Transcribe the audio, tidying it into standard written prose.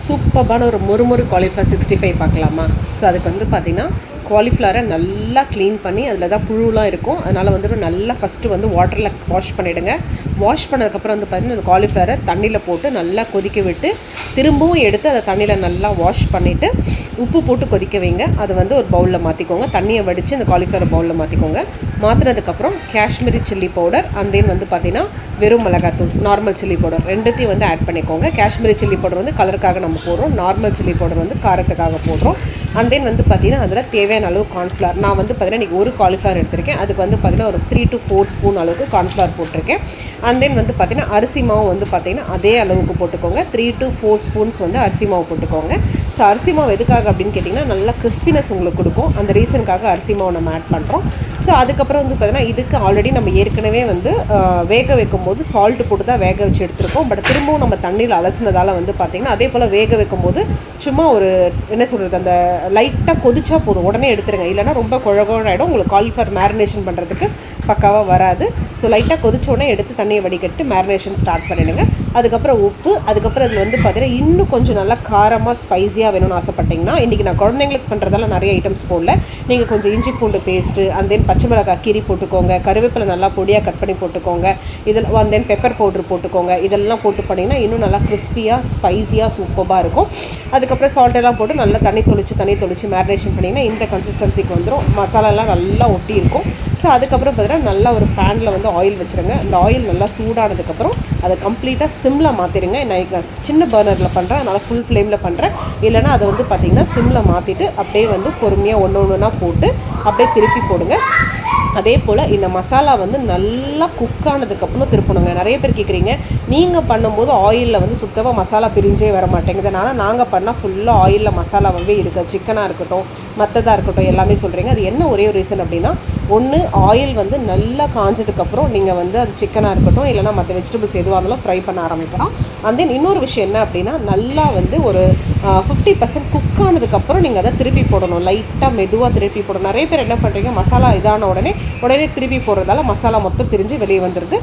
சூப்பரான ஒரு மொறுமொறு காலிஃப்ளவர் 65 பார்க்கலாமா? ஸோ அதுக்கு வந்து பார்த்திங்கன்னா காலிஃப்ளவரை நல்லா க்ளீன் பண்ணி அதில் தான் புழுலாம் இருக்கும். அதனால் வந்துட்டு நல்லா ஃபஸ்ட்டு வந்து வாட்டரில் வாஷ் பண்ணிவிடுங்க. வாஷ் பண்ணதுக்கப்புறம் வந்து பார்த்திங்கன்னா அந்த காலிஃப்ளவரை தண்ணியில் போட்டு நல்லா கொதிக்க விட்டு திரும்பவும் எடுத்து அதை தண்ணியில் நல்லா வாஷ் பண்ணிவிட்டு உப்பு போட்டு கொதிக்க வைங்க. அதை வந்து ஒரு பவுலில் மாற்றிக்கோங்க. தண்ணியை வடித்து அந்த காலிஃப்ளவர் பவுலில் மாற்றிக்கோங்க. மாற்றினதுக்கப்புறம் Kashmiri chilli powder and then வந்து பார்த்திங்கன்னா வெறும் மிளகாத்தூள், நார்மல் சில்லி பவுடர் ரெண்டுத்தையும் வந்து ஆட் பண்ணிக்கோங்க. காஷ்மீரி சில்லி பவுடர் வந்து கலருக்காக நம்ம போடுறோம், நார்மல் சில்லி பவுடர் வந்து காரத்துக்காக போடுறோம். அண்ட் தென் வந்து பார்த்திங்கன்னா அதில் தேவையான அளவு கார்ன்ஃப்ளவர், நான் வந்து பார்த்திங்கன்னா இன்றைக்கி ஒரு காலிஃப்ளவர் எடுத்திருக்கேன். அதுக்கு வந்து பார்த்திங்கன்னா ஒரு 3 to 4 ஸ்பூன் அளவுக்கு கார்ன்ஃப்ளவர் போட்டிருக்கேன். அண்ட் தென் வந்து பார்த்திங்கன்னா அரிசி மாவு வந்து பார்த்திங்கன்னா அதே அளவுக்கு போட்டுக்கோங்க. 3 to 4 ஸ்பூன்ஸ் வந்து அரிசி மாவு போட்டுக்கோங்க. ஸோ அரிசி மாவு எதுக்காக அப்படின்னு கேட்டிங்கன்னா நல்லா கிறிஸ்பினஸ் உங்களுக்கு கொடுக்கும். அந்த ரீசனுக்காக அரிசி மாவு நம்ம ஆட் பண்ணுறோம். ஸோ அதுக்கப்புறம் வந்து பார்த்திங்கன்னா இதுக்கு ஆல்ரெடி நம்ம ஏற்கனவே வந்து வேக வைக்கும்போது சால்ட்டு போட்டு தான் வேக வச்சு எடுத்துருக்கோம். பட் திரும்பவும் நம்ம தண்ணியில் அலசினதால் வந்து பார்த்திங்கன்னா அதே போல் வேக வைக்கும்போது சும்மா ஒரு என்ன சொல்கிறது, அந்த லைட்டாக கொதிச்சா போதும், உடனே எடுத்துருங்க. இல்லைனா ரொம்ப குழகுழாயிடும், உங்களுக்கு காலிஃப்ளவர் மேரினேஷன் பண்ணுறதுக்கு பக்காவாக வராது. ஸோ லைட்டாக கொதிச்ச உடனே எடுத்து தண்ணியை வடிகட்டு மேரினேஷன் ஸ்டார்ட் பண்ணிடுங்க. அதுக்கப்புறம் உப்பு, அதுக்கப்புறம் அதில் வந்து பார்த்திங்கன்னா இன்னும் கொஞ்சம் நல்லா காரமாக ஸ்பைஸியாக வேணும்னு ஆசைப்பட்டிங்கன்னா, இன்றைக்கி நான் குழந்தைங்களுக்கு பண்ணுறதால நிறைய ஐட்டம்ஸ் போடல. நீங்கள் கொஞ்சம் இஞ்சி பூண்டு பேஸ்ட்டு அண்ட் தென் பச்சை மிளகாய் கீரி போட்டுக்கோங்க, கருவேப்பிலை நல்லா பொடியாக கட் பண்ணி போட்டுக்கோங்க, இதில் அண்ட் தென் பெப்பர் பவுட்ரு போட்டுக்கோங்க. இதெல்லாம் போட்டு பண்ணிங்கன்னா இன்னும் நல்லா கிறிஸ்பியாக ஸ்பைஸியாக சூப்பராக இருக்கும். அதுக்கப்புறம் சால்ட் எல்லாம் போட்டு நல்லா தண்ணி தொளிச்சு மேரினேஷன் பண்ணிங்கன்னா இந்த கன்சிஸ்டன்சிக்கு வந்துடும். மசாலாலாம் நல்லா ஒட்டி இருக்கும். ஸோ அதுக்கப்புறம் பார்த்தீங்கன்னா நல்லா ஒரு பேனில் வந்து ஆயில் வச்சுருங்க. அந்த ஆயில் நல்லா சூடானதுக்கப்புறம் அதை கம்ப்ளீட்டாக சிம்மில் மாற்றிடுங்க. நான் சின்ன பர்னரில் பண்ணுறேன், அதனால் ஃபுல் ஃப்ளேமில் பண்ணுறேன். இல்லைனா அதை வந்து பார்த்திங்கன்னா சிம்மில் மாற்றிட்டு அப்படியே வந்து பொறுமையாக ஒன்று போட்டு அப்படியே திருப்பி போடுங்க. அதே போல் இந்த மசாலா வந்து நல்லா குக் ஆனதுக்கப்புறம் திருப்பணுங்க. நிறைய பேர் கேட்குறீங்க, நீங்கள் பண்ணும்போது ஆயிலில் வந்து சுத்தமாக மசாலா பிரிஞ்சே வர மாட்டேங்குது. ஆனால் நாங்கள் பண்ணால் ஃபுல்லாக ஆயிலில் மசாலாவே இருக்குது. சிக்கனாக இருக்கட்டும், மற்றதாக இருக்கட்டும், எல்லாமே சொல்கிறீங்க. அது என்ன ஒரே ஒரு ரீசன் அப்படின்னா, ஒன்று ஆயில் வந்து நல்லா காஞ்சதுக்கப்புறம் நீங்கள் வந்து அது சிக்கனாக இருக்கட்டும் இல்லைனா மற்ற வெஜிடபிள்ஸ் எதுவாக இருந்தாலும் ஃப்ரை பண்ண ஆரம்பிக்கலாம். அண்ட் தென் இன்னொரு விஷயம் என்ன அப்படின்னா, நல்லா வந்து ஒரு 50% குக் ஆனதுக்கப்புறம் நீங்கள் அதை திருப்பி போடணும். லைட்டாக மெதுவாக திருப்பி போடணும். நிறைய பேர் என்ன பண்ணுறீங்க, மசாலா இதான உடனே திருப்பி போடுறதால மசாலா மொத்தம் பிரிஞ்சு வெளியே வந்துடுது.